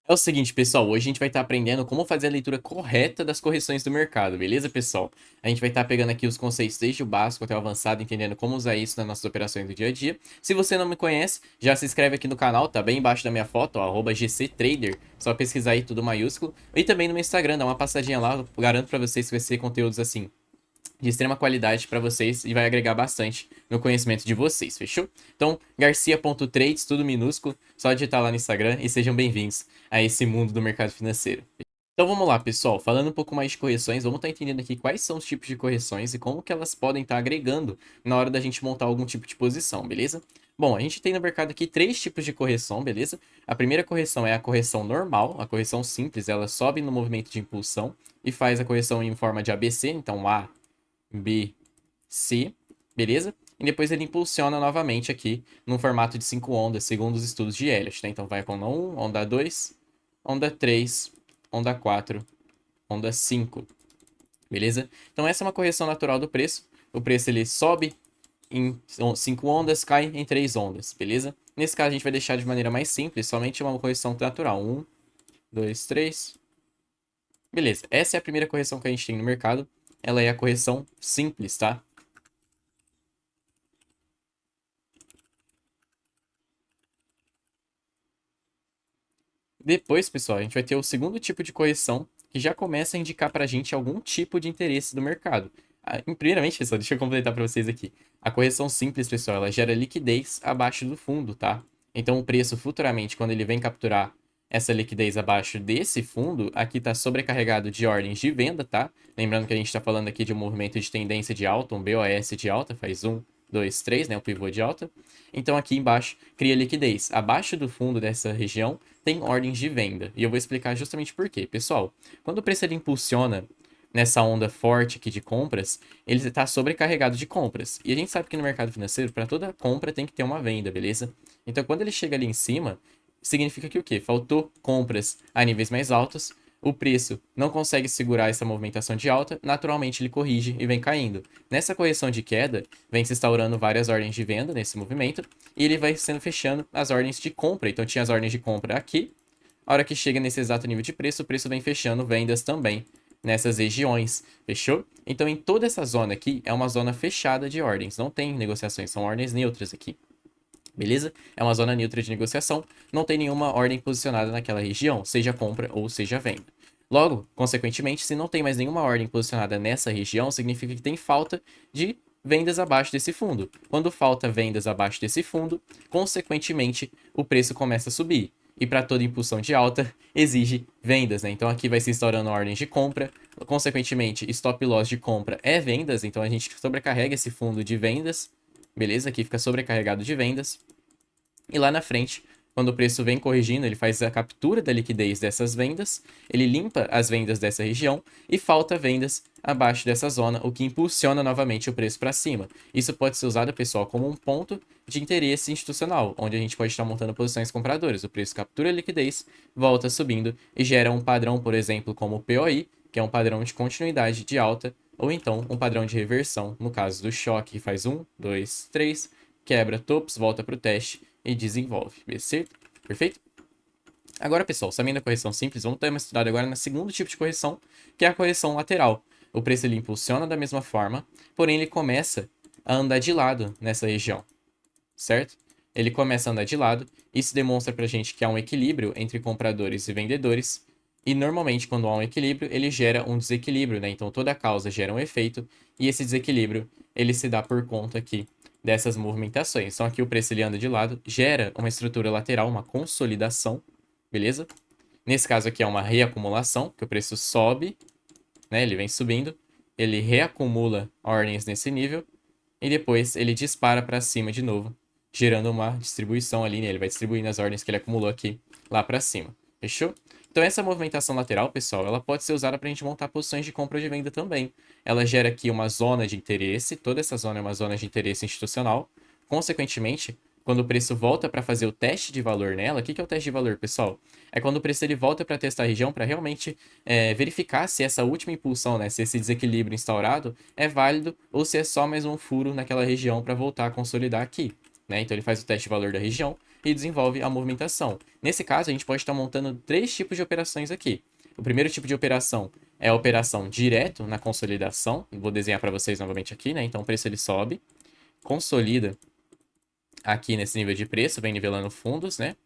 É o seguinte, pessoal, hoje a gente vai estar aprendendo como fazer a leitura correta das correções do mercado, beleza, pessoal? A gente vai estar pegando aqui os conceitos desde o básico até o avançado, entendendo como usar isso nas nossas operações do dia a dia. Se você não me conhece, já se inscreve aqui no canal, tá bem embaixo da minha foto, ó, @GCTrader, só pesquisar aí tudo maiúsculo. E também no meu Instagram, dá uma passadinha lá, eu garanto pra vocês que vai ser conteúdos assim de extrema qualidade para vocês e vai agregar bastante no conhecimento de vocês, fechou? Então, garcia.trades, tudo minúsculo, só digitar lá no Instagram e sejam bem-vindos a esse mundo do mercado financeiro. Então vamos lá, pessoal, falando um pouco mais de correções, vamos estar entendendo aqui quais são os tipos de correções e como que elas podem estar agregando na hora da gente montar algum tipo de posição, beleza? Bom, a gente tem no mercado aqui três tipos de correção, beleza? A primeira correção é a correção normal, a correção simples, ela sobe no movimento de impulsão e faz a correção em forma de ABC, então A, B, C, beleza? E depois ele impulsiona novamente aqui num formato de 5 ondas, segundo os estudos de Elliott, né? Então vai com onda 1, onda 2, onda 3, onda 4, onda 5, beleza? Então essa é uma correção natural do preço. O preço ele sobe em 5 ondas, cai em 3 ondas, beleza? Nesse caso a gente vai deixar de maneira mais simples, somente uma correção natural. 1, 2, 3. Beleza, essa é a primeira correção que a gente tem no mercado. Ela é a correção simples, tá? Depois, pessoal, a gente vai ter o segundo tipo de correção, que já começa a indicar para a gente algum tipo de interesse do mercado. Primeiramente, pessoal, deixa eu completar para vocês aqui. A correção simples, pessoal, ela gera liquidez abaixo do fundo, tá? Então, o preço futuramente, quando ele vem capturar essa liquidez abaixo desse fundo, aqui está sobrecarregado de ordens de venda, tá? Lembrando que a gente está falando aqui de um movimento de tendência de alta, um BOS de alta, faz 1, 2, 3, né? O pivô de alta. Então, aqui embaixo, cria liquidez. Abaixo do fundo dessa região, tem ordens de venda. E eu vou explicar justamente por quê. Pessoal, quando o preço ele impulsiona nessa onda forte aqui de compras, ele está sobrecarregado de compras. E a gente sabe que no mercado financeiro, para toda compra tem que ter uma venda, beleza? Então, quando ele chega ali em cima, significa que o quê? Faltou compras a níveis mais altos, o preço não consegue segurar essa movimentação de alta, naturalmente ele corrige e vem caindo. Nessa correção de queda, vem se instaurando várias ordens de venda nesse movimento, e ele vai sendo fechando as ordens de compra. Então tinha as ordens de compra aqui, a hora que chega nesse exato nível de preço, o preço vem fechando vendas também nessas regiões, fechou? Então em toda essa zona aqui é uma zona fechada de ordens, não tem negociações, são ordens neutras aqui. Beleza? É uma zona neutra de negociação, não tem nenhuma ordem posicionada naquela região, seja compra ou seja venda. Logo, consequentemente, se não tem mais nenhuma ordem posicionada nessa região, significa que tem falta de vendas abaixo desse fundo. Quando falta vendas abaixo desse fundo, consequentemente, o preço começa a subir. E para toda impulsão de alta, exige vendas, né? Então aqui vai se instaurando ordens de compra, consequentemente, stop loss de compra é vendas, então a gente sobrecarrega esse fundo de vendas, beleza? Aqui fica sobrecarregado de vendas. E lá na frente, quando o preço vem corrigindo, ele faz a captura da liquidez dessas vendas, ele limpa as vendas dessa região e falta vendas abaixo dessa zona, o que impulsiona novamente o preço para cima. Isso pode ser usado, pessoal, como um ponto de interesse institucional, onde a gente pode estar montando posições compradoras. O preço captura a liquidez, volta subindo e gera um padrão, por exemplo, como o POI, que é um padrão de continuidade de alta, ou então um padrão de reversão, no caso do choque, que faz 1, 2, 3, quebra topos, volta para o teste e desenvolve. Certo? Perfeito? Agora, pessoal, sabendo a correção simples, vamos dar uma estudada agora no segundo tipo de correção, que é a correção lateral. O preço ele impulsiona da mesma forma, porém ele começa a andar de lado nessa região, certo? Ele começa a andar de lado, isso demonstra pra gente que há um equilíbrio entre compradores e vendedores, e normalmente quando há um equilíbrio, ele gera um desequilíbrio, né? Então toda causa gera um efeito, e esse desequilíbrio, ele se dá por conta aqui dessas movimentações. Então aqui o preço ele anda de lado, gera uma estrutura lateral, uma consolidação, beleza? Nesse caso aqui é uma reacumulação, que o preço sobe, né? Ele vem subindo, ele reacumula ordens nesse nível, e depois ele dispara para cima de novo, gerando uma distribuição ali, né? Ele vai distribuindo as ordens que ele acumulou aqui lá para cima. Fechou? Então essa movimentação lateral, pessoal, ela pode ser usada para a gente montar posições de compra ou de venda também. Ela gera aqui uma zona de interesse, toda essa zona é uma zona de interesse institucional. Consequentemente, quando o preço volta para fazer o teste de valor nela, o que é o teste de valor, pessoal? É quando o preço ele volta para testar a região para realmente verificar se essa última impulsão, né, se esse desequilíbrio instaurado é válido ou se é só mais um furo naquela região para voltar a consolidar aqui. Né? Então ele faz o teste de valor da região, e desenvolve a movimentação. Nesse caso, a gente pode estar montando 3 tipos de operações aqui. O primeiro tipo de operação é a operação direto na consolidação. Vou desenhar para vocês novamente aqui, né? Então, o preço ele sobe, consolida aqui nesse nível de preço, vem nivelando fundos, né?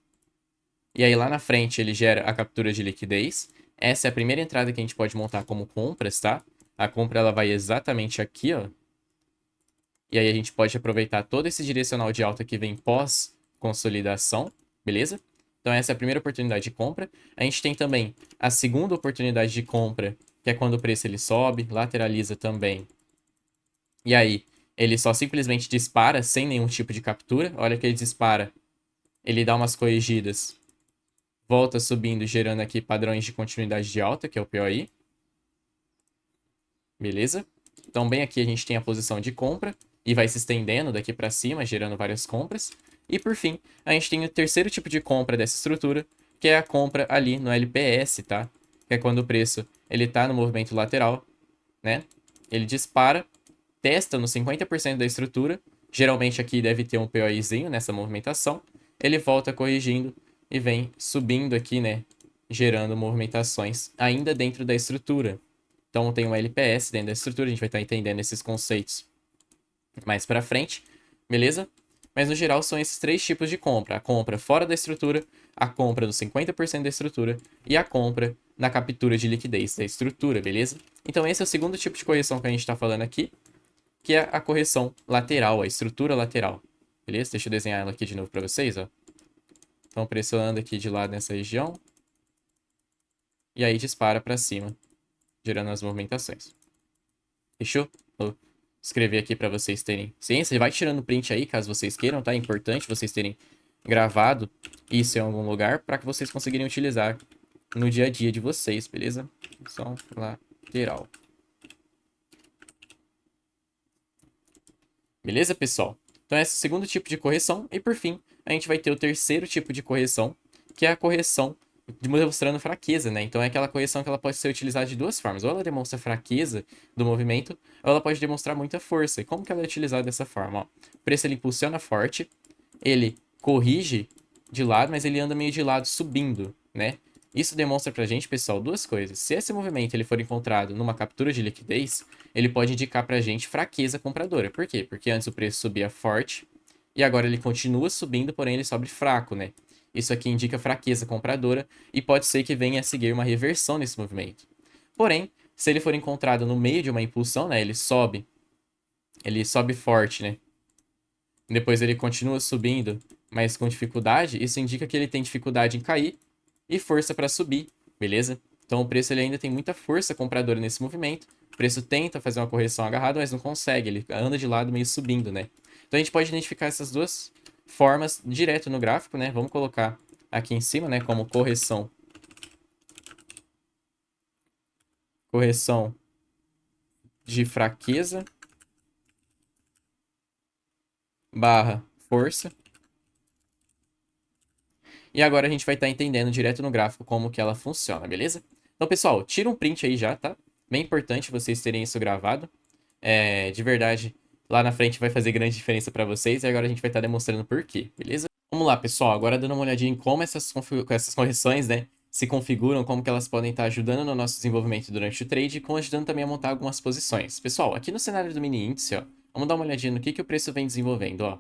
E aí lá na frente ele gera a captura de liquidez. Essa é a primeira entrada que a gente pode montar como compras, tá? A compra ela vai exatamente aqui, ó. E aí a gente pode aproveitar todo esse direcional de alta que vem pós consolidação, beleza? Então essa é a primeira oportunidade de compra. A gente tem também a segunda oportunidade de compra, que é quando o preço ele sobe, lateraliza também. E aí ele só simplesmente dispara sem nenhum tipo de captura. Olha que ele dispara, ele dá umas corrigidas, volta subindo, gerando aqui padrões de continuidade de alta, que é o POI. Beleza? Então bem aqui a gente tem a posição de compra e vai se estendendo daqui para cima, gerando várias compras. E por fim, a gente tem o terceiro tipo de compra dessa estrutura, que é a compra ali no LPS, tá? Que é quando o preço ele tá no movimento lateral, né? Ele dispara, testa no 50% da estrutura, geralmente aqui deve ter um POIzinho nessa movimentação, ele volta corrigindo e vem subindo aqui, né? Gerando movimentações ainda dentro da estrutura. Então tem um LPS dentro da estrutura, a gente vai estar entendendo esses conceitos mais para frente, beleza? Mas no geral são esses 3 tipos de compra: a compra fora da estrutura, a compra do 50% da estrutura e a compra na captura de liquidez da estrutura, beleza? Então esse é o segundo tipo de correção que a gente está falando aqui, que é a correção lateral, a estrutura lateral, beleza? Deixa eu desenhar ela aqui de novo para vocês, ó. Então pressionando aqui de lado nessa região e aí dispara para cima, gerando as movimentações. Fechou? Vou escrever aqui para vocês terem ciência. Vai tirando print aí, caso vocês queiram, tá? É importante vocês terem gravado isso em algum lugar para que vocês conseguirem utilizar no dia a dia de vocês, beleza? Função lateral. Beleza, pessoal? Então esse é o segundo tipo de correção. E por fim, a gente vai ter o terceiro tipo de correção, que é a correção demonstrando fraqueza, né? Então é aquela correção que ela pode ser utilizada de duas formas. Ou ela demonstra fraqueza do movimento, ou ela pode demonstrar muita força. E como que ela é utilizada dessa forma? Ó, o preço ele impulsiona forte, ele corrige de lado, mas ele anda meio de lado subindo, né? Isso demonstra pra gente, pessoal, duas coisas. Se esse movimento ele for encontrado numa captura de liquidez, ele pode indicar pra gente fraqueza compradora. Por quê? Porque antes o preço subia forte e agora ele continua subindo, porém ele sobe fraco, né? Isso aqui indica fraqueza compradora e pode ser que venha a seguir uma reversão nesse movimento. Porém, se ele for encontrado no meio de uma impulsão, né, ele sobe forte, né? Depois ele continua subindo, mas com dificuldade, isso indica que ele tem dificuldade em cair e força para subir, beleza? Então o preço ele ainda tem muita força compradora nesse movimento. O preço tenta fazer uma correção agarrada, mas não consegue, ele anda de lado meio subindo, né? Então a gente pode identificar essas duas formas direto no gráfico, né? Vamos colocar aqui em cima, né, como correção. Correção de fraqueza barra força. E agora a gente vai estar entendendo direto no gráfico como que ela funciona, beleza? Então, pessoal, tira um print aí já, tá? Bem importante vocês terem isso gravado. De verdade, lá na frente vai fazer grande diferença para vocês. E agora a gente vai estar demonstrando por quê, beleza? Vamos lá, pessoal. Agora dando uma olhadinha em como essas correções, né, se configuram, como que elas podem estar ajudando no nosso desenvolvimento durante o trade e como ajudando também a montar algumas posições. Pessoal, aqui no cenário do mini índice, ó, vamos dar uma olhadinha no que o preço vem desenvolvendo, ó.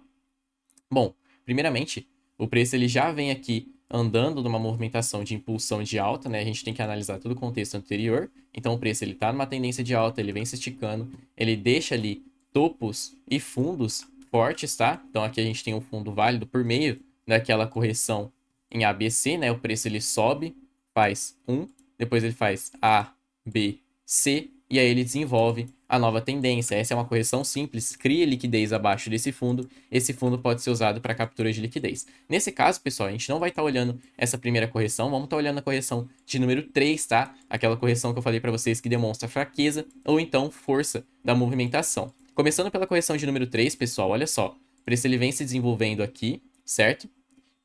Bom, primeiramente, o preço ele já vem aqui andando numa movimentação de impulsão de alta, né? A gente tem que analisar todo o contexto anterior. Então o preço ele está numa tendência de alta, ele vem se esticando, ele deixa ali topos e fundos fortes, tá? Então aqui a gente tem um fundo válido por meio daquela correção em ABC, né? O preço ele sobe, faz 1, depois ele faz A, B, C, e aí ele desenvolve a nova tendência. Essa é uma correção simples, cria liquidez abaixo desse fundo, esse fundo pode ser usado para captura de liquidez. Nesse caso, pessoal, a gente não vai estar olhando essa primeira correção, vamos estar olhando a correção de número 3, tá? Aquela correção que eu falei para vocês que demonstra fraqueza ou então força da movimentação. Começando pela correção de número 3, pessoal, olha só. O preço ele vem se desenvolvendo aqui, certo?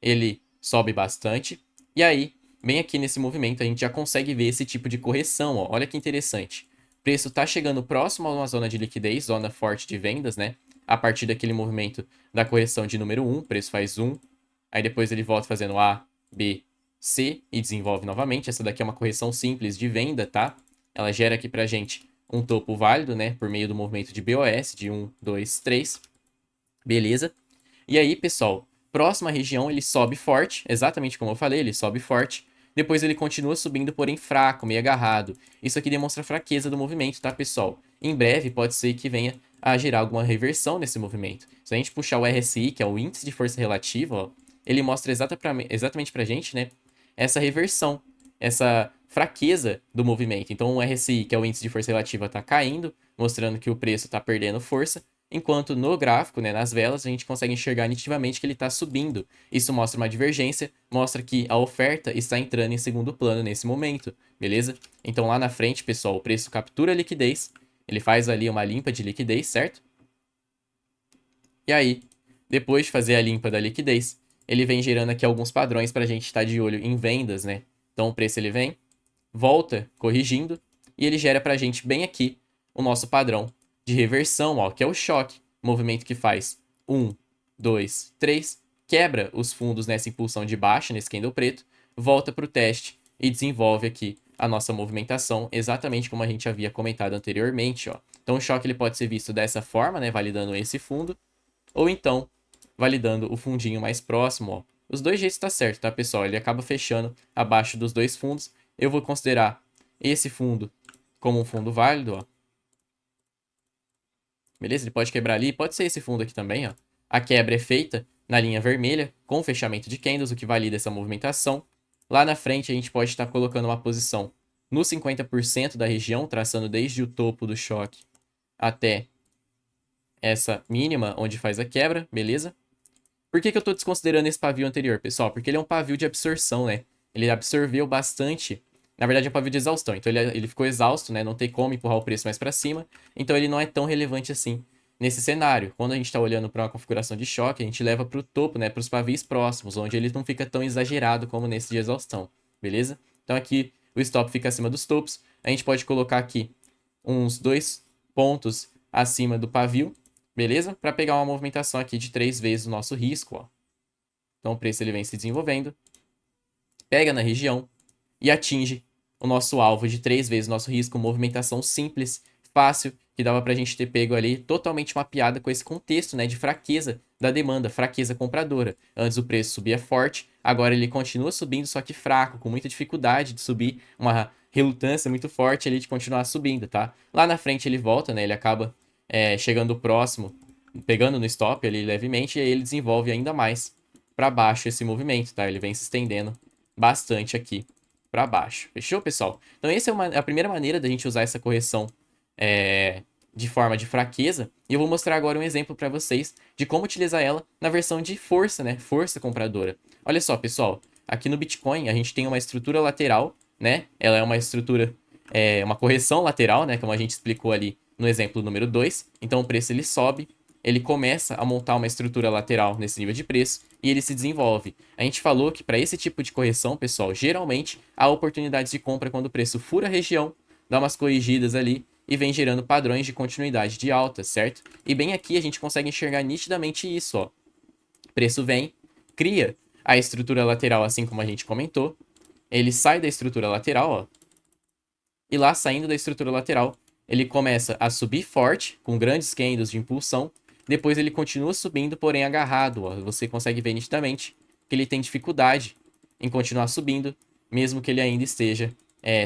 Ele sobe bastante, e aí, bem aqui nesse movimento, a gente já consegue ver esse tipo de correção, ó. Olha que interessante. O preço está chegando próximo a uma zona de liquidez, zona forte de vendas, né? A partir daquele movimento da correção de número 1, o preço faz 1, aí depois ele volta fazendo A, B, C e desenvolve novamente. Essa daqui é uma correção simples de venda, tá? Ela gera aqui pra gente um topo válido, né, por meio do movimento de BOS, de 1, 2, 3. Beleza? E aí, pessoal, próxima região ele sobe forte, exatamente como eu falei, ele sobe forte. Depois ele continua subindo, porém fraco, meio agarrado. Isso aqui demonstra a fraqueza do movimento, tá, pessoal? Em breve pode ser que venha a gerar alguma reversão nesse movimento. Se a gente puxar o RSI, que é o índice de força relativa, ó, ele mostra exatamente pra gente, né, essa reversão, essa fraqueza do movimento. Então o RSI, que é o índice de força relativa, está caindo, mostrando que o preço está perdendo força, enquanto no gráfico, né, nas velas, a gente consegue enxergar nitidamente que ele está subindo. Isso mostra uma divergência, mostra que a oferta está entrando em segundo plano nesse momento, beleza? Então lá na frente, pessoal, o preço captura a liquidez, ele faz ali uma limpa de liquidez, certo? E aí, depois de fazer a limpa da liquidez, ele vem gerando aqui alguns padrões para a gente estar de olho em vendas, né? Então o preço ele vem, volta corrigindo e ele gera para a gente bem aqui o nosso padrão de reversão, ó, que é o choque, movimento que faz 1, 2, 3, quebra os fundos nessa impulsão de baixa, nesse candle preto, volta para o teste e desenvolve aqui a nossa movimentação, exatamente como a gente havia comentado anteriormente, ó. Então o choque ele pode ser visto dessa forma, né, validando esse fundo, ou então validando o fundinho mais próximo, ó. Os dois jeitos tá certo, tá, pessoal? Ele acaba fechando abaixo dos dois fundos. Eu vou considerar esse fundo como um fundo válido, ó. Beleza? Ele pode quebrar ali, pode ser esse fundo aqui também, ó. A quebra é feita na linha vermelha, com fechamento de candles, o que valida essa movimentação. Lá na frente, a gente pode estar colocando uma posição no 50% da região, traçando desde o topo do choque até essa mínima, onde faz a quebra, beleza? Por que eu estou desconsiderando esse pavio anterior, pessoal? Porque ele é um pavio de absorção, né? Ele absorveu bastante. Na verdade, é um pavio de exaustão. Então, ele ficou exausto, né? Não tem como empurrar o preço mais para cima. Então, ele não é tão relevante assim nesse cenário. Quando a gente está olhando para uma configuração de choque, a gente leva para o topo, né? Para os pavios próximos, onde ele não fica tão exagerado como nesse de exaustão, beleza? Então, aqui o stop fica acima dos topos. A gente pode colocar aqui uns 2 pontos acima do pavio, beleza? Para pegar uma movimentação aqui de 3 vezes o nosso risco, ó. Então o preço ele vem se desenvolvendo, pega na região e atinge o nosso alvo de 3 vezes o nosso risco, movimentação simples, fácil, que dava pra gente ter pego ali totalmente mapeada com esse contexto, né, de fraqueza da demanda, fraqueza compradora. Antes o preço subia forte, agora ele continua subindo, só que fraco, com muita dificuldade de subir, uma relutância muito forte ali de continuar subindo, tá? Lá na frente ele volta, né, ele acaba chegando próximo, pegando no stop ali levemente, e aí ele desenvolve ainda mais para baixo esse movimento, tá? Ele vem se estendendo bastante aqui para baixo. Fechou, pessoal? Então essa é a primeira maneira da gente usar essa correção de forma de fraqueza. E eu vou mostrar agora um exemplo para vocês de como utilizar ela na versão de força, né? Força compradora. Olha só, pessoal. Aqui no Bitcoin a gente tem uma estrutura lateral, né? Ela é uma estrutura, uma correção lateral, né? Como a gente explicou ali no exemplo número 2. Então o preço ele sobe, ele começa a montar uma estrutura lateral nesse nível de preço e ele se desenvolve. A gente falou que para esse tipo de correção, pessoal, geralmente há oportunidades de compra quando o preço fura a região, dá umas corrigidas ali e vem gerando padrões de continuidade de alta, certo? E bem aqui a gente consegue enxergar nitidamente isso, ó. O preço vem, cria a estrutura lateral, assim como a gente comentou, ele sai da estrutura lateral, ó, e lá saindo da estrutura lateral, ele começa a subir forte, com grandes candles de impulsão, depois ele continua subindo, porém agarrado, ó. Você consegue ver nitidamente que ele tem dificuldade em continuar subindo, mesmo que ele ainda esteja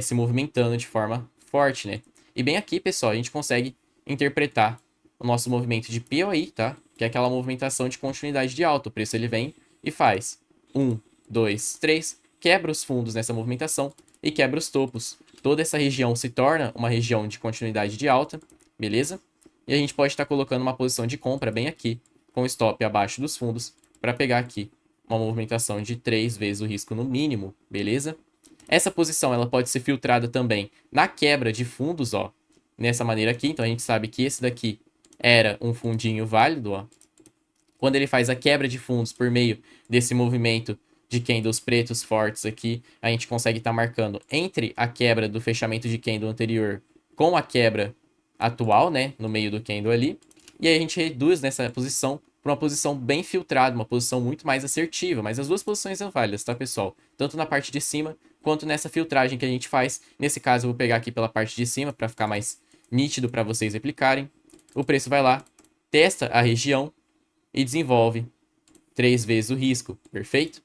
se movimentando de forma forte, né? E bem aqui, pessoal, a gente consegue interpretar o nosso movimento de POI, tá? Que é aquela movimentação de continuidade de alta. O preço ele vem e faz 1, 2, 3, quebra os fundos nessa movimentação e quebra os topos. Toda essa região se torna uma região de continuidade de alta, beleza? E a gente pode estar colocando uma posição de compra bem aqui, com stop abaixo dos fundos, para pegar aqui uma movimentação de 3 vezes o risco no mínimo, beleza? Essa posição ela pode ser filtrada também na quebra de fundos, ó, nessa maneira aqui. Então a gente sabe que esse daqui era um fundinho válido, ó. Quando ele faz a quebra de fundos por meio desse movimento de candles pretos fortes aqui, a gente consegue estar marcando entre a quebra do fechamento de candle anterior com a quebra atual, né, no meio do candle ali. E aí a gente reduz nessa posição para uma posição bem filtrada, uma posição muito mais assertiva. Mas as duas posições são válidas, tá, pessoal? Tanto na parte de cima quanto nessa filtragem que a gente faz. Nesse caso, eu vou pegar aqui pela parte de cima para ficar mais nítido para vocês replicarem. O preço vai lá, testa a região e desenvolve 3 vezes o risco, perfeito?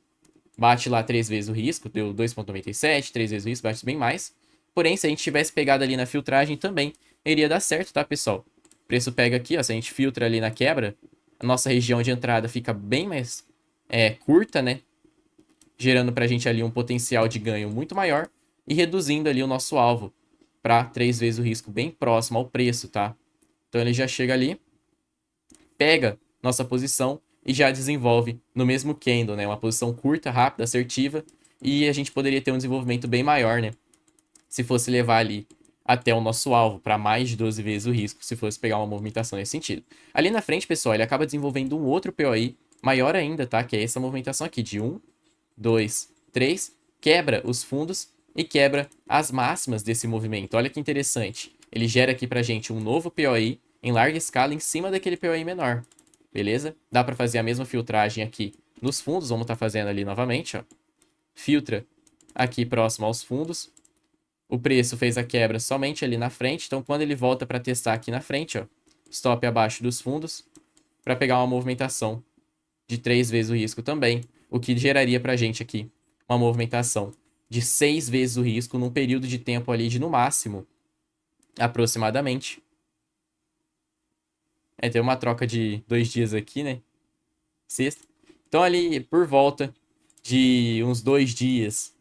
Bate lá 3 vezes o risco, deu 2,97, 3 vezes o risco, bate bem mais. Porém, se a gente tivesse pegado ali na filtragem também, iria dar certo, tá, pessoal? O preço pega aqui, ó, se a gente filtra ali na quebra, a nossa região de entrada fica bem mais curta, né? Gerando pra gente ali um potencial de ganho muito maior e reduzindo ali o nosso alvo para 3 vezes o risco bem próximo ao preço, tá? Então ele já chega ali, pega nossa posição e já desenvolve no mesmo candle, né? Uma posição curta, rápida, assertiva, e a gente poderia ter um desenvolvimento bem maior, né? Se fosse levar ali até o nosso alvo para mais de 12 vezes o risco, se fosse pegar uma movimentação nesse sentido. Ali na frente, pessoal, ele acaba desenvolvendo um outro POI maior ainda, tá? Que é essa movimentação aqui de 1, 2, 3, quebra os fundos e quebra as máximas desse movimento. Olha que interessante. Ele gera aqui pra gente um novo POI em larga escala em cima daquele POI menor. Beleza? Dá para fazer a mesma filtragem aqui nos fundos. Vamos estar fazendo ali novamente, ó. Filtra aqui próximo aos fundos. O preço fez a quebra somente ali na frente. Então, quando ele volta para testar aqui na frente, ó, stop abaixo dos fundos, para pegar uma movimentação de 3 vezes o risco também, o que geraria para a gente aqui uma movimentação de 6 vezes o risco num período de tempo ali de, no máximo, aproximadamente. Tem uma troca de 2 dias aqui, né? Sexta. Então, ali, por volta de uns 2 dias,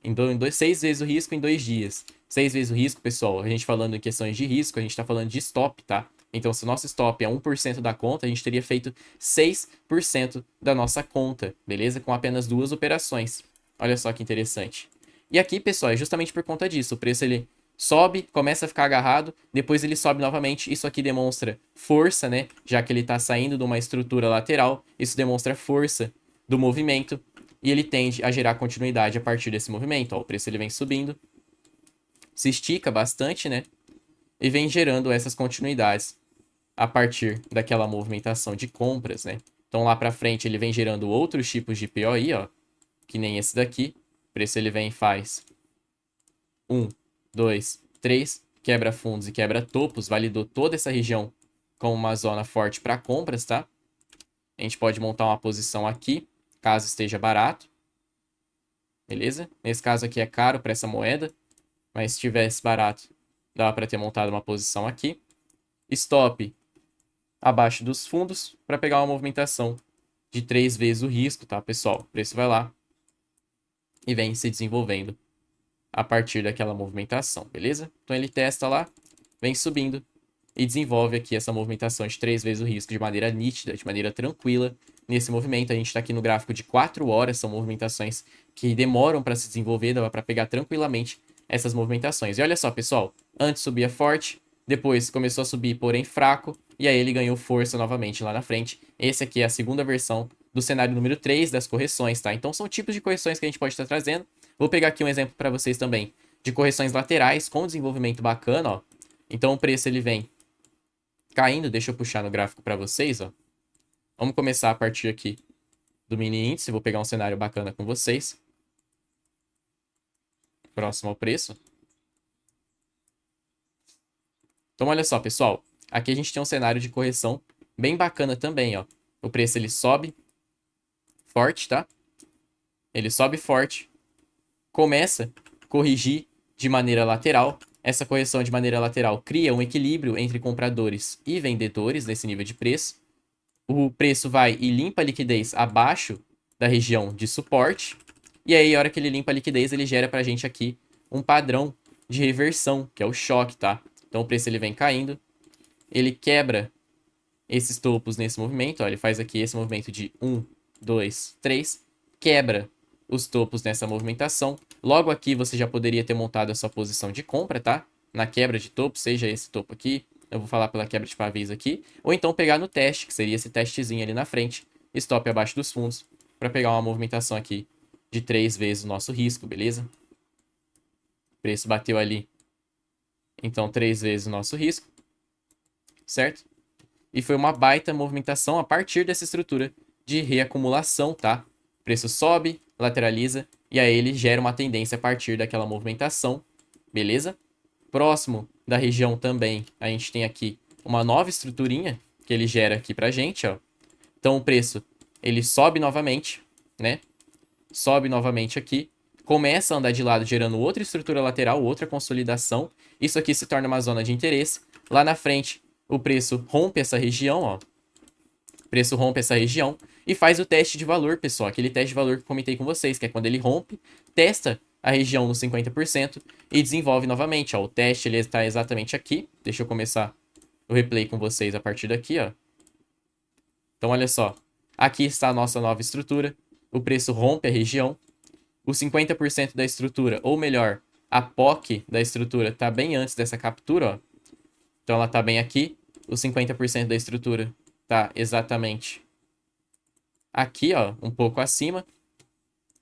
6 vezes o risco em 2 dias. 6 vezes o risco, pessoal, a gente falando em questões de risco, a gente tá falando de stop, tá? Então, se o nosso stop é 1% da conta, a gente teria feito 6% da nossa conta, beleza? Com apenas 2 operações. Olha só que interessante. E aqui, pessoal, é justamente por conta disso. O preço, ele sobe, começa a ficar agarrado, depois ele sobe novamente. Isso aqui demonstra força, né? Já que ele está saindo de uma estrutura lateral, isso demonstra força do movimento e ele tende a gerar continuidade a partir desse movimento. Ó, o preço ele vem subindo, se estica bastante, né? E vem gerando essas continuidades a partir daquela movimentação de compras, né? Então lá para frente ele vem gerando outros tipos de POI, ó, que nem esse daqui. O preço ele vem e faz 1, 2, 3, quebra fundos e quebra topos, validou toda essa região como uma zona forte para compras, tá? A gente pode montar uma posição aqui, caso esteja barato. Beleza? Nesse caso aqui é caro para essa moeda, mas se tivesse barato, dava para ter montado uma posição aqui. Stop abaixo dos fundos para pegar uma movimentação de 3 vezes o risco, tá, pessoal? O preço vai lá e vem se desenvolvendo a partir daquela movimentação, beleza? Então ele testa lá, vem subindo e desenvolve aqui essa movimentação de 3 vezes o risco de maneira nítida, de maneira tranquila. Nesse movimento, a gente está aqui no gráfico de 4 horas, são movimentações que demoram para se desenvolver, dá para pegar tranquilamente essas movimentações. E olha só, pessoal, antes subia forte, depois começou a subir, porém fraco, e aí ele ganhou força novamente lá na frente. Esse aqui é a segunda versão do cenário número 3 das correções, tá? Então são tipos de correções que a gente pode estar trazendo. Vou pegar aqui um exemplo para vocês também de correções laterais com desenvolvimento bacana, ó. Então o preço ele vem caindo, deixa eu puxar no gráfico para vocês, ó. Vamos começar a partir aqui do mini índice, vou pegar um cenário bacana com vocês. Próximo ao preço. Então olha só, pessoal, aqui a gente tem um cenário de correção bem bacana também, ó. O preço ele sobe forte, tá? Ele sobe forte, começa a corrigir de maneira lateral. Essa correção de maneira lateral cria um equilíbrio entre compradores e vendedores nesse nível de preço. O preço vai e limpa a liquidez abaixo da região de suporte. E aí, a hora que ele limpa a liquidez, ele gera pra gente aqui um padrão de reversão, que é o choque, tá? Então o preço ele vem caindo, ele quebra esses topos nesse movimento, ó, ele faz aqui esse movimento de 1, 2, 3, quebra os topos nessa movimentação. Logo aqui você já poderia ter montado a sua posição de compra, tá? Na quebra de topo, seja esse topo aqui, eu vou falar pela quebra de pavês aqui, ou então pegar no teste, que seria esse testezinho ali na frente, stop abaixo dos fundos, para pegar uma movimentação aqui de 3 vezes o nosso risco, beleza? O preço bateu ali, então 3 vezes o nosso risco, certo? E foi uma baita movimentação a partir dessa estrutura de reacumulação, tá? O preço sobe, lateraliza, e aí ele gera uma tendência a partir daquela movimentação, beleza? Próximo da região também, a gente tem aqui uma nova estruturinha que ele gera aqui pra gente, ó. Então o preço, ele sobe novamente, né? Sobe novamente aqui, começa a andar de lado gerando outra estrutura lateral, outra consolidação. Isso aqui se torna uma zona de interesse. Lá na frente, o preço rompe essa região, ó. O preço rompe essa região e faz o teste de valor, pessoal. Aquele teste de valor que eu comentei com vocês, que é quando ele rompe, testa a região no 50% e desenvolve novamente, ó. O teste ele está exatamente aqui. Deixa eu começar o replay com vocês a partir daqui, ó. Então, olha só. Aqui está a nossa nova estrutura. O preço rompe a região. O 50% da estrutura, ou melhor, a POC da estrutura está bem antes dessa captura, ó. Então ela está bem aqui. O 50% da estrutura está exatamente aqui, ó, um pouco acima.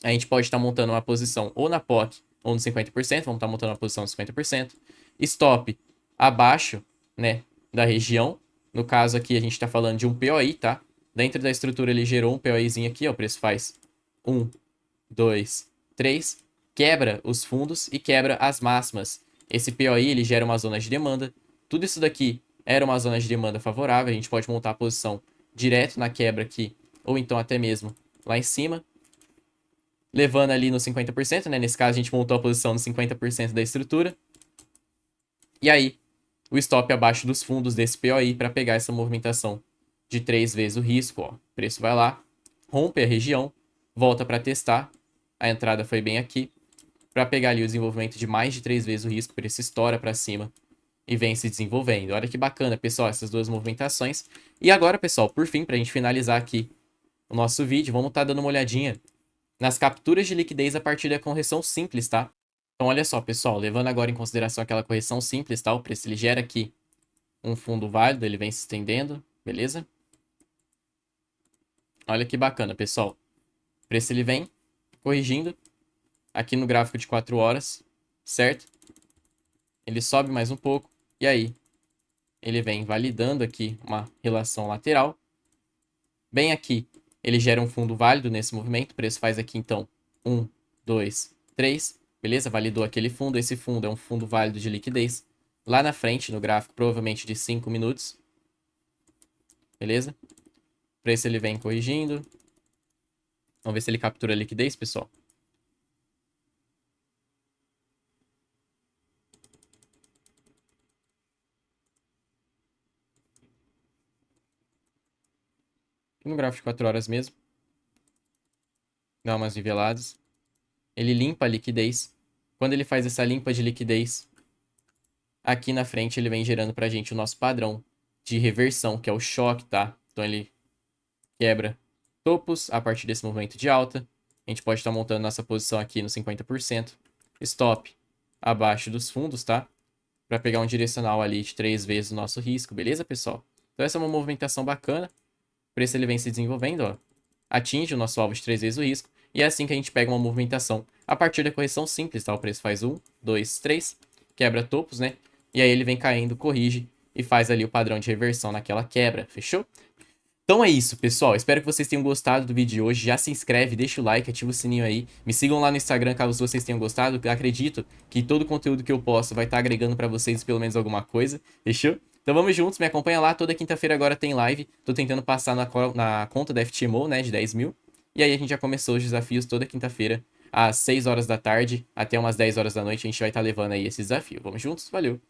A gente pode estar montando uma posição ou na POC ou no 50%. Vamos estar montando uma posição no 50%. Stop abaixo, né, da região. No caso aqui a gente está falando de um POI, tá? Dentro da estrutura ele gerou um POIzinho aqui, ó. O preço faz 1, 2, 3. Quebra os fundos e quebra as máximas. Esse POI ele gera uma zona de demanda. Tudo isso daqui era uma zona de demanda favorável. A gente pode montar a posição direto na quebra aqui, ou então até mesmo lá em cima, levando ali no 50%, né? Nesse caso, a gente montou a posição no 50% da estrutura. E aí, o stop abaixo dos fundos desse POI para pegar essa movimentação de 3 vezes o risco, ó. O preço vai lá, rompe a região, volta para testar. A entrada foi bem aqui. Para pegar ali o desenvolvimento de mais de 3 vezes o risco, o preço estoura para cima e vem se desenvolvendo. Olha que bacana, pessoal, essas duas movimentações. E agora, pessoal, por fim, para a gente finalizar aqui o nosso vídeo, vamos estar dando uma olhadinha nas capturas de liquidez a partir da correção simples, tá? Então, olha só, pessoal, levando agora em consideração aquela correção simples, tá? O preço ele gera aqui um fundo válido, ele vem se estendendo, beleza? Olha que bacana, pessoal. O preço ele vem corrigindo aqui no gráfico de 4 horas, certo? Ele sobe mais um pouco e aí ele vem validando aqui uma relação lateral. Bem aqui, ele gera um fundo válido nesse movimento. O preço faz aqui, então, 1, 2, 3. Beleza? Validou aquele fundo. Esse fundo é um fundo válido de liquidez. Lá na frente, no gráfico, provavelmente de 5 minutos. Beleza? O preço ele vem corrigindo. Vamos ver se ele captura a liquidez, pessoal. Aqui no gráfico de 4 horas mesmo. Dá umas niveladas. Ele limpa a liquidez. Quando ele faz essa limpa de liquidez, aqui na frente ele vem gerando pra gente o nosso padrão de reversão, que é o choque, tá? Então ele quebra topos a partir desse movimento de alta. A gente pode estar montando nossa posição aqui no 50%. Stop abaixo dos fundos, tá? Para pegar um direcional ali de 3 vezes o nosso risco, beleza, pessoal? Então essa é uma movimentação bacana. O preço ele vem se desenvolvendo, ó. Atinge o nosso alvo de 3 vezes o risco. E é assim que a gente pega uma movimentação a partir da correção simples, tá? O preço faz 1, 2, 3, quebra topos, né? E aí ele vem caindo, corrige e faz ali o padrão de reversão naquela quebra, fechou? Então é isso, pessoal. Espero que vocês tenham gostado do vídeo de hoje. Já se inscreve, deixa o like, ativa o sininho aí. Me sigam lá no Instagram caso vocês tenham gostado. Eu acredito que todo o conteúdo que eu posto vai estar agregando pra vocês pelo menos alguma coisa, fechou? Então vamos juntos, me acompanha lá. Toda quinta-feira agora tem live. Tô tentando passar na conta da FTMO, né, de 10 mil. E aí a gente já começou os desafios toda quinta-feira, às 6 horas da tarde, até umas 10 horas da noite. A gente vai estar levando aí esse desafio. Vamos juntos? Valeu!